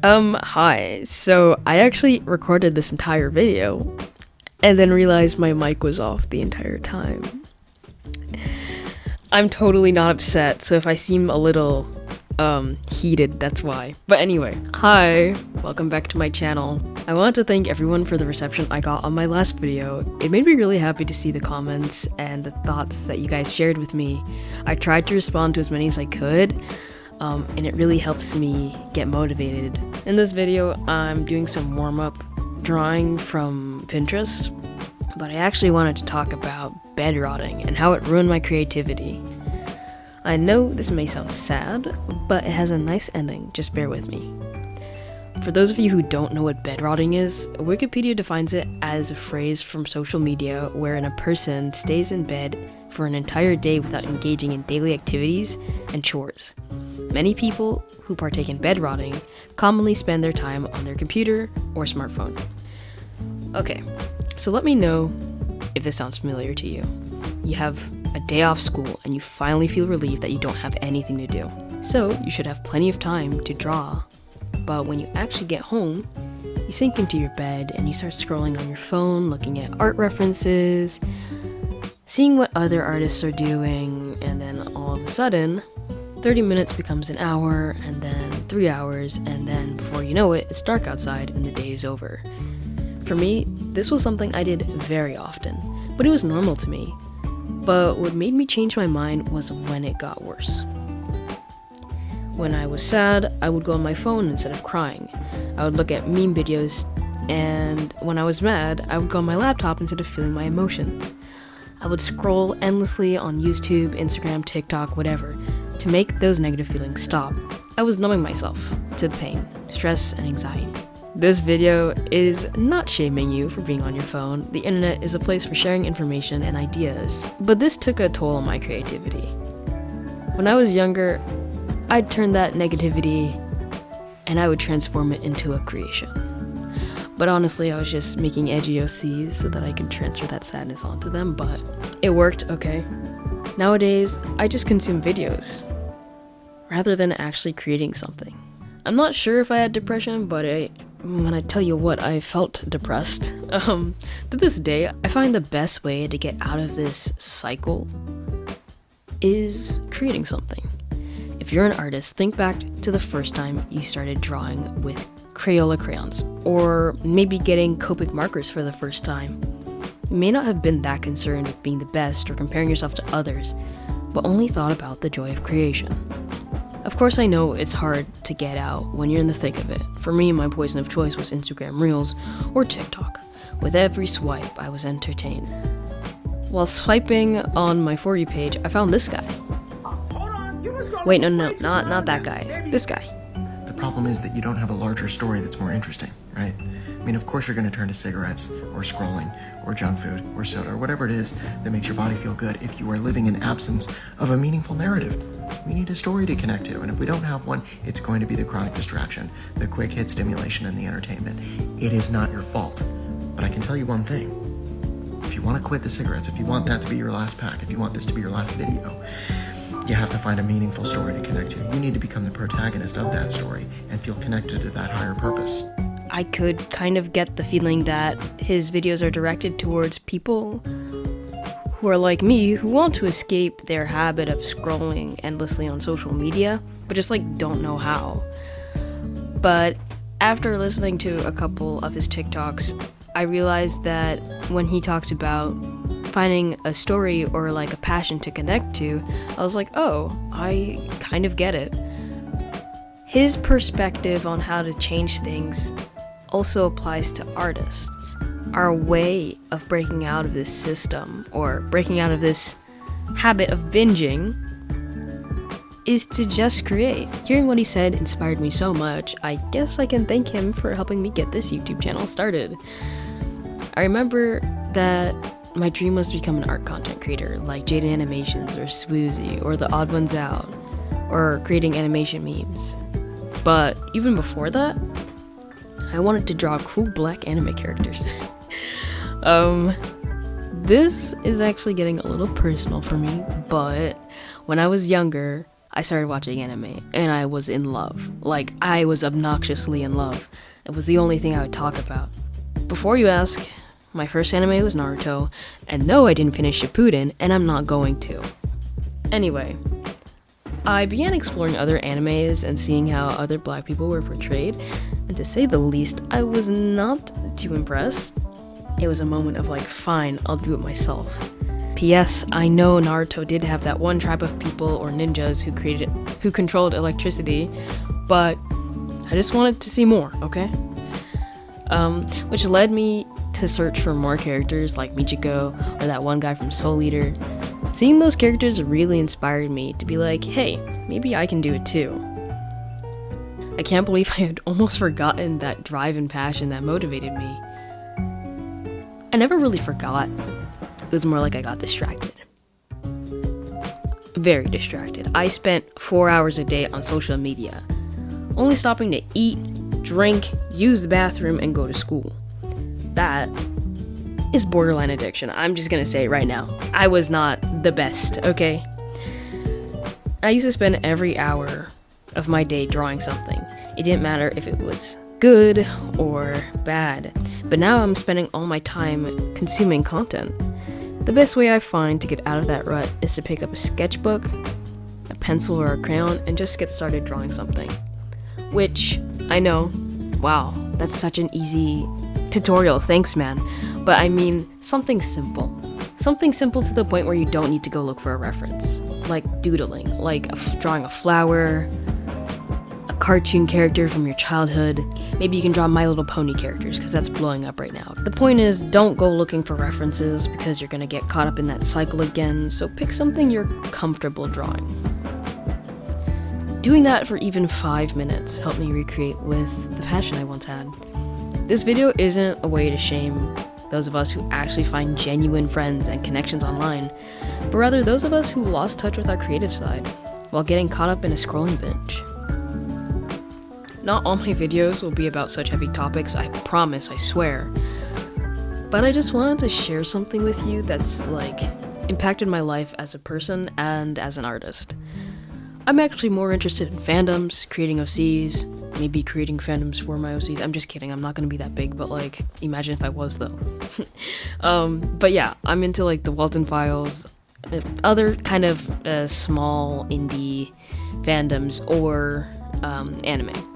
Hi. So I actually recorded this entire video and then realized my mic was off the entire time. I'm totally not upset, so if I seem a little, heated, that's why. But anyway, hi! Welcome back to my channel. I want to thank everyone for the reception I got on my last video. It made me really happy to see the comments and the thoughts that you guys shared with me. I tried to respond to as many as I could, and it really helps me get motivated. In this video, I'm doing some warm-up drawing from Pinterest, but I actually wanted to talk about bed rotting and how it ruined my creativity. I know this may sound sad, but it has a nice ending, just bear with me. For those of you who don't know what bed rotting is, Wikipedia defines it as a phrase from social media wherein a person stays in bed for an entire day without engaging in daily activities and chores. Many people who partake in bed rotting commonly spend their time on their computer or smartphone. Okay, so let me know if this sounds familiar to you. You have a day off school and you finally feel relieved that you don't have anything to do. So you should have plenty of time to draw. But when you actually get home, you sink into your bed and you start scrolling on your phone, looking at art references, seeing what other artists are doing, and then all of a sudden, 30 minutes becomes an hour, and then 3 hours, and then before you know it, it's dark outside and the day is over. For me, this was something I did very often, but it was normal to me. But what made me change my mind was when it got worse. When I was sad, I would go on my phone instead of crying. I would look at meme videos, and when I was mad, I would go on my laptop instead of feeling my emotions. I would scroll endlessly on YouTube, Instagram, TikTok, whatever, to make those negative feelings stop. I was numbing myself to the pain, stress, and anxiety. This video is not shaming you for being on your phone. The internet is a place for sharing information and ideas, but this took a toll on my creativity. When I was younger, I'd turn that negativity and I would transform it into a creation. But honestly, I was just making edgy OCs so that I could transfer that sadness onto them, but it worked, okay? Nowadays, I just consume videos rather than actually creating something. I'm not sure if I had depression, but when I tell you what, I felt depressed. To this day, I find the best way to get out of this cycle is creating something. If you're an artist, think back to the first time you started drawing with Crayola crayons, or maybe getting Copic markers for the first time. You may not have been that concerned with being the best or comparing yourself to others, but only thought about the joy of creation. Of course, I know it's hard to get out when you're in the thick of it. For me, my poison of choice was Instagram Reels or TikTok. With every swipe, I was entertained. While swiping on my For You page, I found this guy. Wait, no, not that guy. This guy. The problem is that you don't have a larger story that's more interesting, right? I mean, of course you're going to turn to cigarettes, or scrolling, or junk food, or soda, or whatever it is that makes your body feel good if you are living in absence of a meaningful narrative. We need a story to connect to, and if we don't have one, it's going to be the chronic distraction, the quick hit stimulation, and the entertainment. It is not your fault, but I can tell you one thing. If you want to quit the cigarettes, if you want that to be your last pack, if you want this to be your last video, you have to find a meaningful story to connect to. You need to become the protagonist of that story and feel connected to that higher purpose. I could kind of get the feeling that his videos are directed towards people who are like me, who want to escape their habit of scrolling endlessly on social media, but just don't know how. But after listening to a couple of his TikToks, I realized that when he talks about finding a story or a passion to connect to, I was like, oh, I kind of get it. His perspective on how to change things also applies to artists. Our way of breaking out of this system, or breaking out of this habit of binging, is to just create. Hearing what he said inspired me so much. I guess I can thank him for helping me get this YouTube channel started. I remember that my dream was to become an art content creator like Jaden Animations or Swoozy or The Odd Ones Out, or creating animation memes. But even before that, I wanted to draw cool black anime characters. This is actually getting a little personal for me, but when I was younger, I started watching anime, and I was in love. Like, I was obnoxiously in love. It was the only thing I would talk about. Before you ask, my first anime was Naruto, and no, I didn't finish Shippuden, and I'm not going to. Anyway, I began exploring other animes and seeing how other black people were portrayed, and to say the least, I was not too impressed. It was a moment of like, fine, I'll do it myself. P.S. I know Naruto did have that one tribe of people or ninjas who controlled electricity, but I just wanted to see more, okay? Which led me to search for more characters like Michiko or that one guy from Soul Eater. Seeing those characters really inspired me to be like, hey, maybe I can do it too. I can't believe I had almost forgotten that drive and passion that motivated me. I never really forgot. It was more like I got distracted. Very distracted. I spent 4 hours a day on social media, only stopping to eat, drink, use the bathroom, and go to school. That is borderline addiction. I'm just gonna say it right now. I was not the best, okay? I used to spend every hour of my day drawing something. It didn't matter if it was good or bad, but now I'm spending all my time consuming content. The best way I find to get out of that rut is to pick up a sketchbook, a pencil or a crayon, and just get started drawing something. Which, I know, wow, that's such an easy tutorial, thanks man. But I mean, something simple. Something simple to the point where you don't need to go look for a reference. Like doodling, like drawing a flower, a cartoon character from your childhood. Maybe you can draw My Little Pony characters, because that's blowing up right now. The point is, don't go looking for references, because you're gonna get caught up in that cycle again, so pick something you're comfortable drawing. Doing that for even 5 minutes helped me recreate with the passion I once had. This video isn't a way to shame those of us who actually find genuine friends and connections online, but rather those of us who lost touch with our creative side while getting caught up in a scrolling binge. Not all my videos will be about such heavy topics, I promise, I swear. But I just wanted to share something with you that's like impacted my life as a person and as an artist. I'm actually more interested in fandoms, creating OCs, maybe creating fandoms for my OCs. I'm just kidding, I'm not gonna be that big, but like, imagine if I was though. But yeah, I'm into like the Walton Files, other kind of small indie fandoms or anime.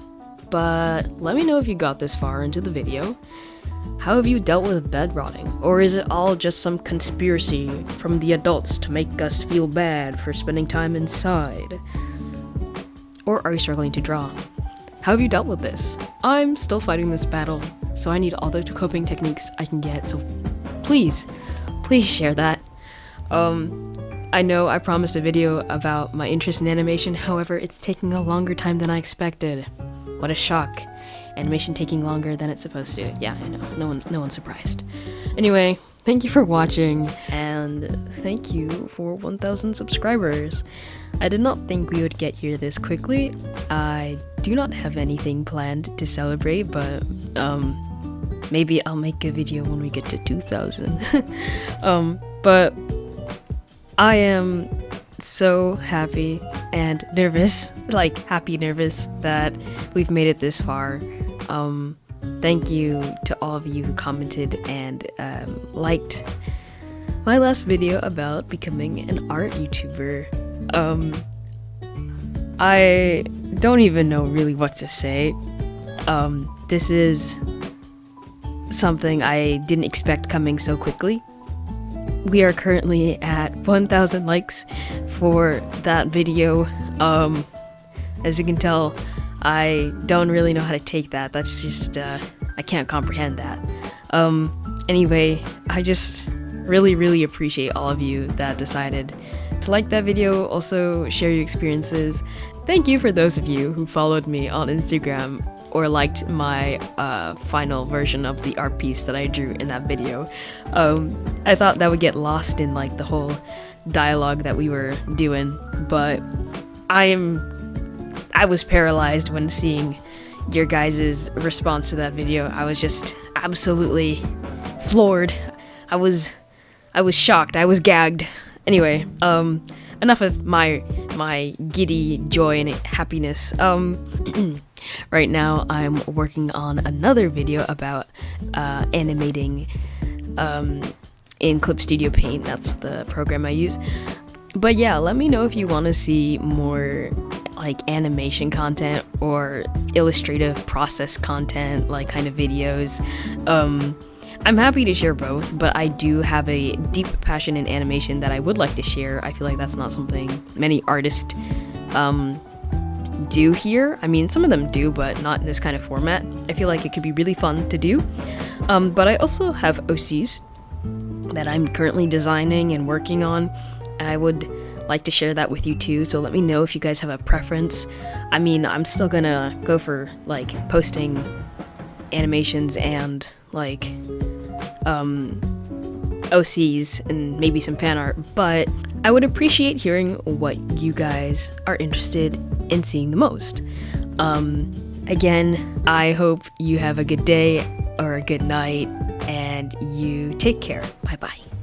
But let me know if you got this far into the video. How have you dealt with bed rotting? Or is it all just some conspiracy from the adults to make us feel bad for spending time inside? Or are you struggling to draw? How have you dealt with this? I'm still fighting this battle, so I need all the coping techniques I can get, so please share that. I know I promised a video about my interest in animation, however, it's taking a longer time than I expected. What a shock. Animation taking longer than it's supposed to. Yeah, I know, no one's surprised. Anyway, thank you for watching, and thank you for 1,000 subscribers. I did not think we would get here this quickly. I do not have anything planned to celebrate, but maybe I'll make a video when we get to 2,000. But I am so happy and nervous, like happy nervous that we've made it this far. Thank you to all of you who commented and liked my last video about becoming an art YouTuber. I don't even know really what to say. This is something I didn't expect coming so quickly. We are currently at 1,000 likes for that video. As you can tell, I don't really know how to take that. That's just, I can't comprehend that. Anyway, I just really appreciate all of you that decided to like that video, also share your experiences. Thank you for those of you who followed me on Instagram or liked my final version of the art piece that I drew in that video. I thought that would get lost in like the whole dialogue that we were doing, but I was paralyzed when seeing your guys' response to that video. I was just absolutely floored. I was shocked. I was gagged. Anyway, enough of my my giddy joy and happiness. Right now I'm working on another video about animating in Clip Studio Paint. That's the program I use. But yeah, let me know if you want to see more like animation content or illustrative process content, like kind of videos. I'm happy to share both, but I do have a deep passion in animation that I would like to share. I feel like that's not something many artists do here. I mean, some of them do, but not in this kind of format. I feel like it could be really fun to do. But I also have OCs that I'm currently designing and working on, and I would like to share that with you too, so let me know if you guys have a preference. I mean, I'm still gonna go for like posting animations and like OCs and maybe some fan art, but I would appreciate hearing what you guys are interested in seeing the most. Again, I hope you have a good day or a good night, and you take care. Bye bye.